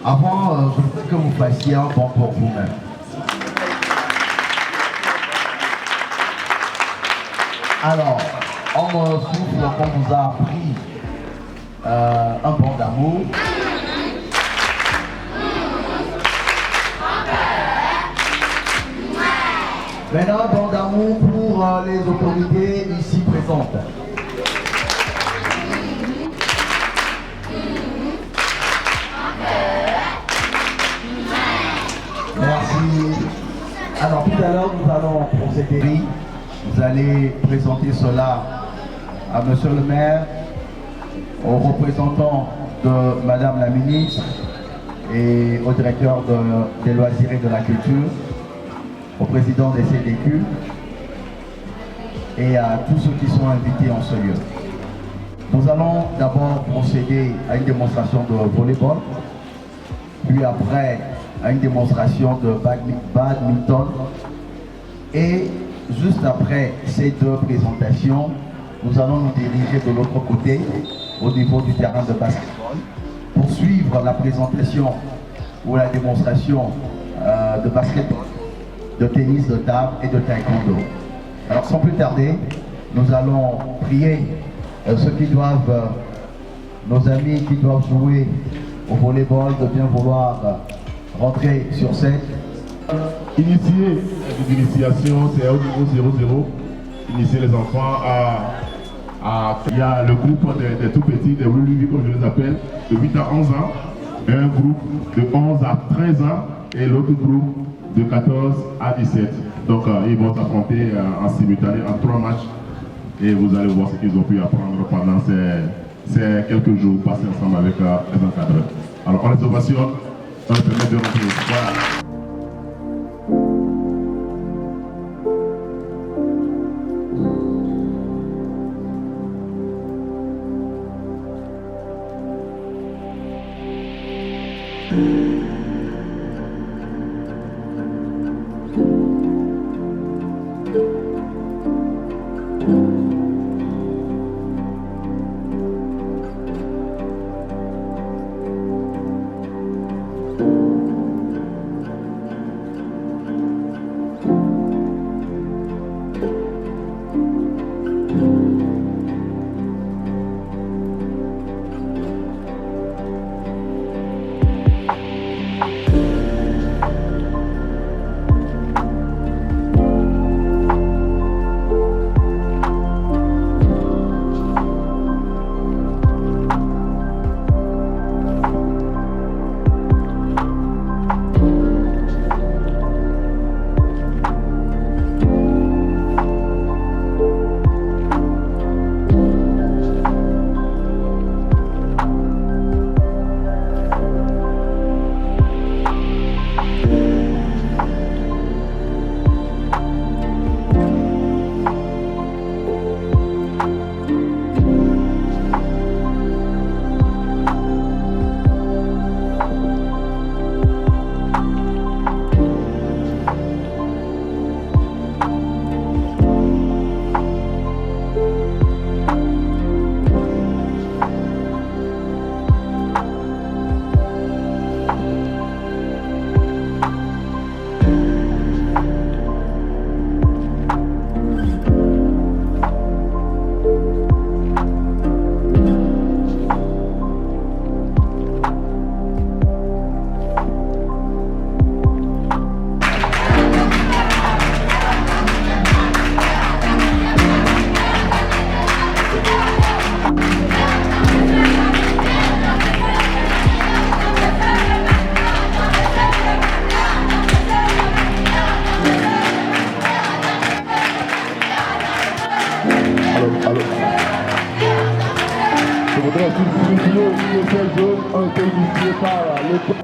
Avant, je voudrais que vous fassiez un bon pour vous-même. Alors, on me souffle qu'on vous a appris un bon d'amour. Maintenant, un bon d'amour pour les autorités ici présentes. Merci. Alors, tout à l'heure, nous allons procéder. Vous allez présenter cela à Monsieur le maire, aux représentants de Madame la ministre et au directeur des loisirs et de la culture, au président des CDQ et à tous ceux qui sont invités en ce lieu. Nous allons d'abord procéder à une démonstration de volleyball, puis après à une démonstration de badminton et juste après ces deux présentations, nous allons nous diriger de l'autre côté au niveau du terrain de basketball pour suivre la présentation ou la démonstration de basketball, de tennis de table et de taekwondo. Alors sans plus tarder, nous allons prier ceux qui doivent, nos amis qui doivent jouer au volleyball de bien vouloir rentrer sur scène. Initier l'initiation, c'est au niveau 00. Initier les enfants il y a le groupe des tout petits, des Luluvi comme je les appelle, de 8 à 11 ans, et un groupe de 11 à 13 ans et l'autre groupe de 14 à 17. Donc ils vont s'affronter en simultané en 3 matchs et vous allez voir ce qu'ils ont pu apprendre pendant ces quelques jours passés ensemble avec les encadreurs. Alors on les ovationne, on les permet de rentrer. Voilà. Je voudrais souligner que ces jeunes ont été initiés par l'école.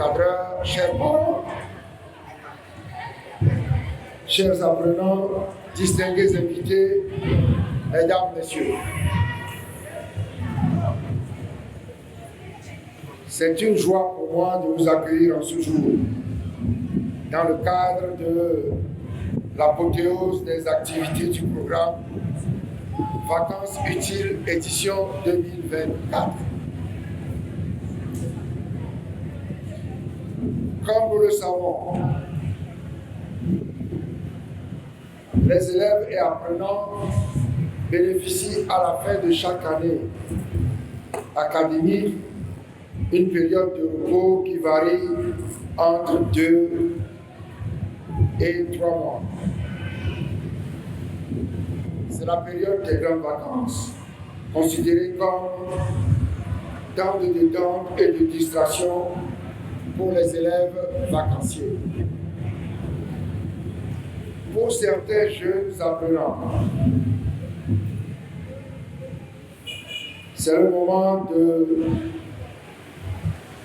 encadreurs, chers parents, chers apprenants, distingués invités, mesdames, messieurs. C'est une joie pour moi de vous accueillir en ce jour dans le cadre de l'apothéose des activités du programme Vacances utiles édition 2024. Comme nous le savons, les élèves et apprenants bénéficient à la fin de chaque année académique une période de repos qui varie entre 2 et 3 mois. C'est la période des grandes vacances, considérée comme temps de détente et de distraction pour les élèves vacanciers. Pour certains jeunes apprenants, c'est le moment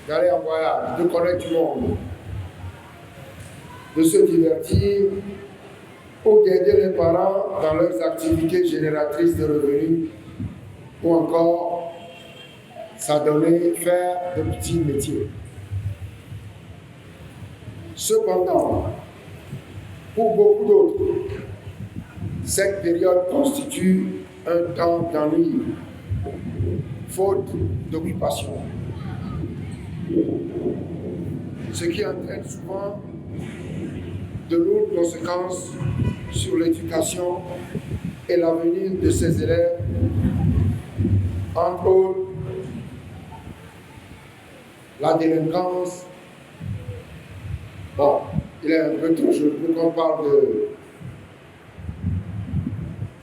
d'aller en voyage, de connaître du monde, de se divertir ou d'aider les parents dans leurs activités génératrices de revenus ou encore s'adonner, faire de petits métiers. Cependant, pour beaucoup d'autres, cette période constitue un temps d'ennui, faute d'occupation, ce qui entraîne souvent de lourdes conséquences sur l'éducation et l'avenir de ces élèves, entre autres la délinquance. Bon, il est un peu trop jeune pour qu'on parle de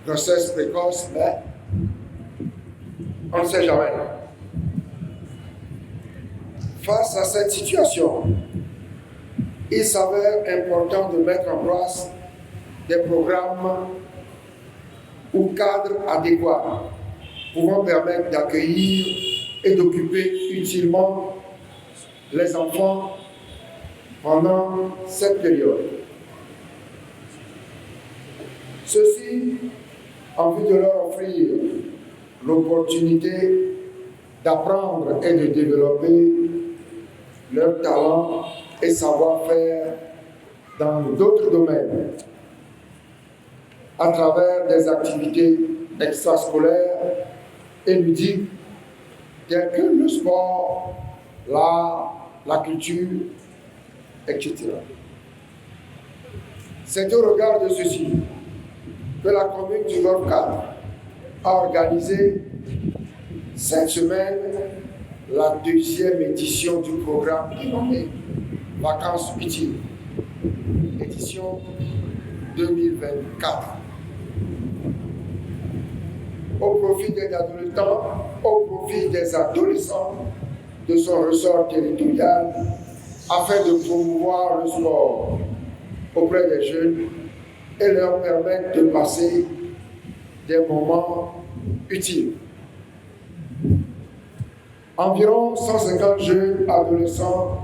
grossesse précoce, mais on ne sait jamais. Face à cette situation, il s'avère important de mettre en place des programmes ou cadres adéquats pouvant permettre d'accueillir et d'occuper utilement les enfants pendant cette période. Ceci en vue de leur offrir l'opportunité d'apprendre et de développer leurs talents et savoir-faire dans d'autres domaines à travers des activités extrascolaires et ludiques telles que le sport, l'art, la culture, etc. C'est au regard de ceci que la commune du Golfe 4 a organisé cette semaine la 2e édition du programme dénommé Vacances utiles, édition 2024. Au profit des adolescents de son ressort territorial, afin de promouvoir le sport auprès des jeunes et leur permettre de passer des moments utiles. Environ 150 jeunes adolescents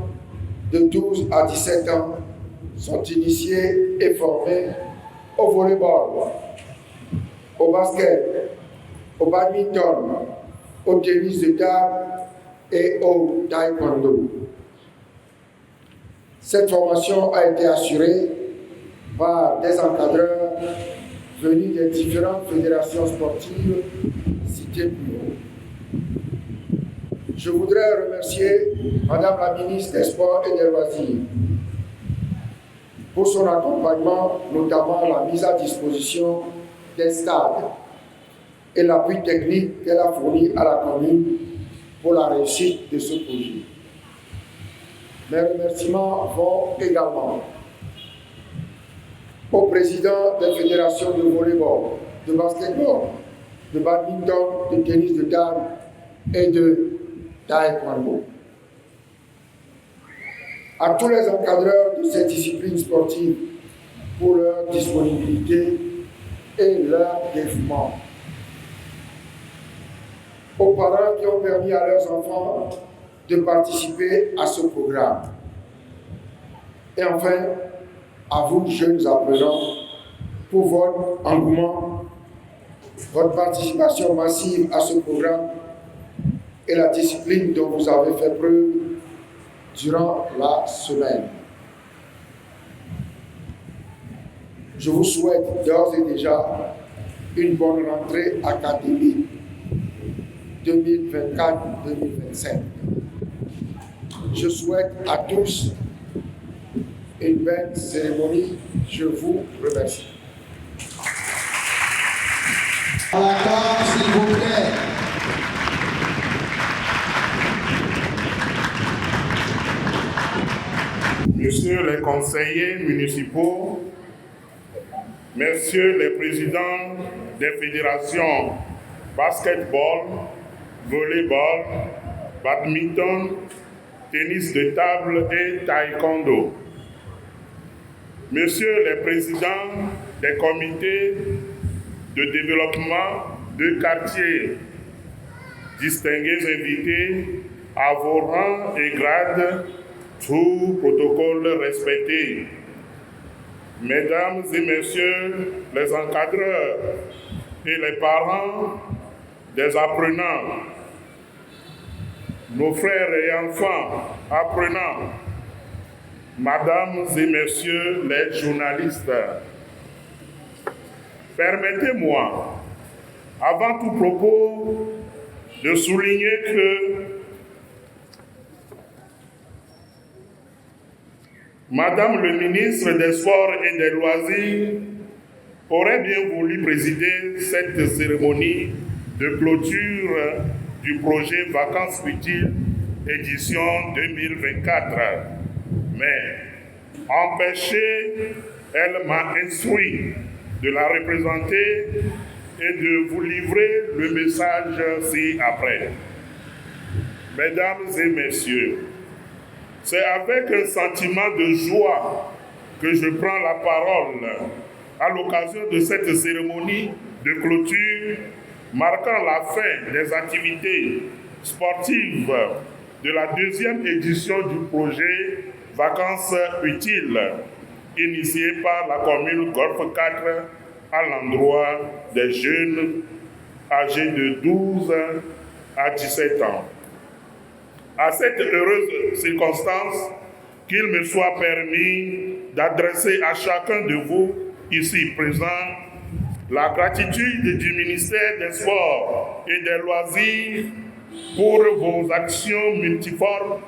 de 12 à 17 ans sont initiés et formés au volleyball, au basket, au badminton, au tennis de table et au taekwondo. Cette formation a été assurée par des encadreurs venus des différentes fédérations sportives citées plus haut. Je voudrais remercier Madame la ministre des Sports et des Loisirs pour son accompagnement, notamment la mise à disposition des stades et l'appui technique qu'elle a fourni à la commune pour la réussite de ce projet. Mes remerciements vont également au président des fédérations de volleyball, de basketball, de badminton, de tennis de table et de taekwondo. À tous les encadreurs de ces disciplines sportives pour leur disponibilité et leur dévouement. Aux parents qui ont permis à leurs enfants de participer à ce programme. Et enfin, à vous, jeunes apprenants, pour votre engouement, votre participation massive à ce programme et la discipline dont vous avez fait preuve durant la semaine. Je vous souhaite d'ores et déjà une bonne rentrée académique 2024-2025. Je souhaite à tous une belle cérémonie. Je vous remercie. À la table, s'il vous plaît. Messieurs les conseillers municipaux, Messieurs les présidents des fédérations basketball, volleyball, badminton, tennis de table et taekwondo, Messieurs les présidents des comités de développement de quartier, distingués invités à vos rangs et grades, tout protocole respecté, Mesdames et Messieurs les encadreurs et les parents des apprenants, nos frères et enfants apprenants, Mesdames et Messieurs les journalistes, permettez-moi, avant tout propos, de souligner que Madame le ministre des Sports et des Loisirs aurait bien voulu présider cette cérémonie de clôture du projet Vacances Utiles édition 2024. Mais, empêchée, elle m'a instruit de la représenter et de vous livrer le message ci-après. Mesdames et Messieurs, c'est avec un sentiment de joie que je prends la parole à l'occasion de cette cérémonie de clôture marquant la fin des activités sportives de la deuxième édition du projet Vacances Utiles, initié par la commune Golfe 4 à l'endroit des jeunes âgés de 12 à 17 ans. À cette heureuse circonstance, qu'il me soit permis d'adresser à chacun de vous ici présents la gratitude du ministère des Sports et des Loisirs pour vos actions multiformes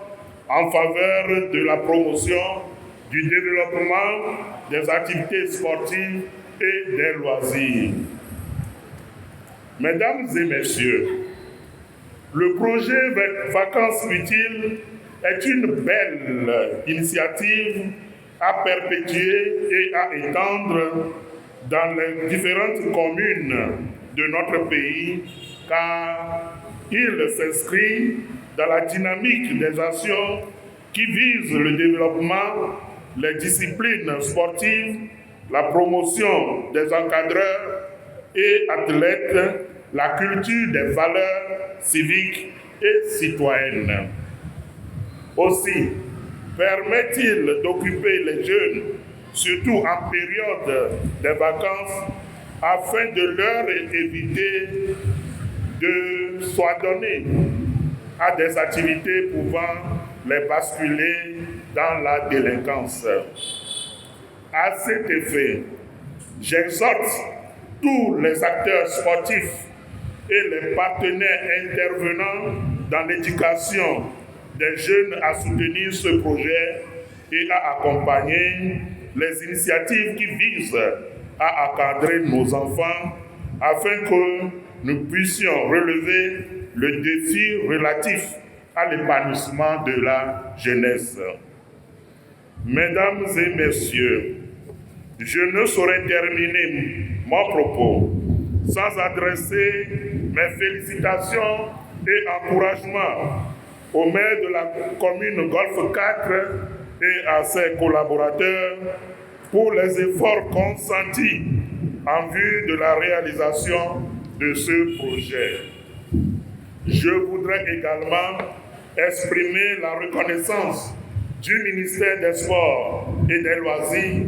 en faveur de la promotion du développement des activités sportives et des loisirs. Mesdames et Messieurs, le projet Vacances Utiles est une belle initiative à perpétuer et à étendre dans les différentes communes de notre pays, car il s'inscrit dans la dynamique des actions qui visent le développement, les disciplines sportives, la promotion des encadreurs et athlètes, la culture des valeurs civiques et citoyennes. Aussi, permet-il d'occuper les jeunes, surtout en période de vacances, afin de leur éviter de s'adonner à des activités pouvant les basculer dans la délinquance. À cet effet, j'exhorte tous les acteurs sportifs et les partenaires intervenant dans l'éducation des jeunes à soutenir ce projet et à accompagner les initiatives qui visent à encadrer nos enfants afin que nous puissions relever le défi relatif à l'épanouissement de la jeunesse. Mesdames et Messieurs, je ne saurais terminer mon propos sans adresser mes félicitations et encouragements au maire de la commune Golfe 4 et à ses collaborateurs pour les efforts consentis en vue de la réalisation de ce projet. Je voudrais également exprimer la reconnaissance du ministère des Sports et des Loisirs,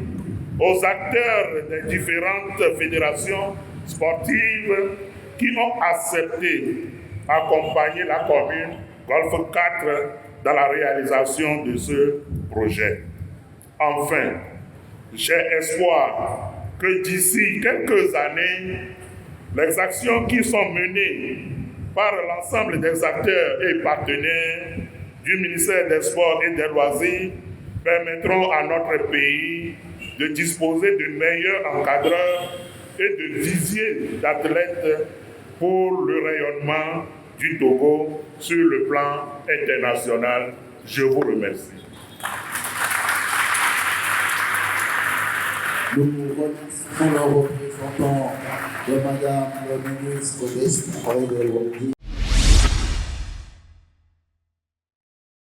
aux acteurs des différentes fédérations sportives qui ont accepté d'accompagner la commune Golfe 4 dans la réalisation de ce projet. Enfin, j'ai espoir que d'ici quelques années, les actions qui sont menées par l'ensemble des acteurs et partenaires du ministère des Sports et des Loisirs permettront à notre pays de disposer de meilleurs encadreurs et de viviers d'athlètes pour le rayonnement du Togo sur le plan international. Je vous remercie. Nous remercions le représentant de Madame le ministre des Sports et des Loisirs.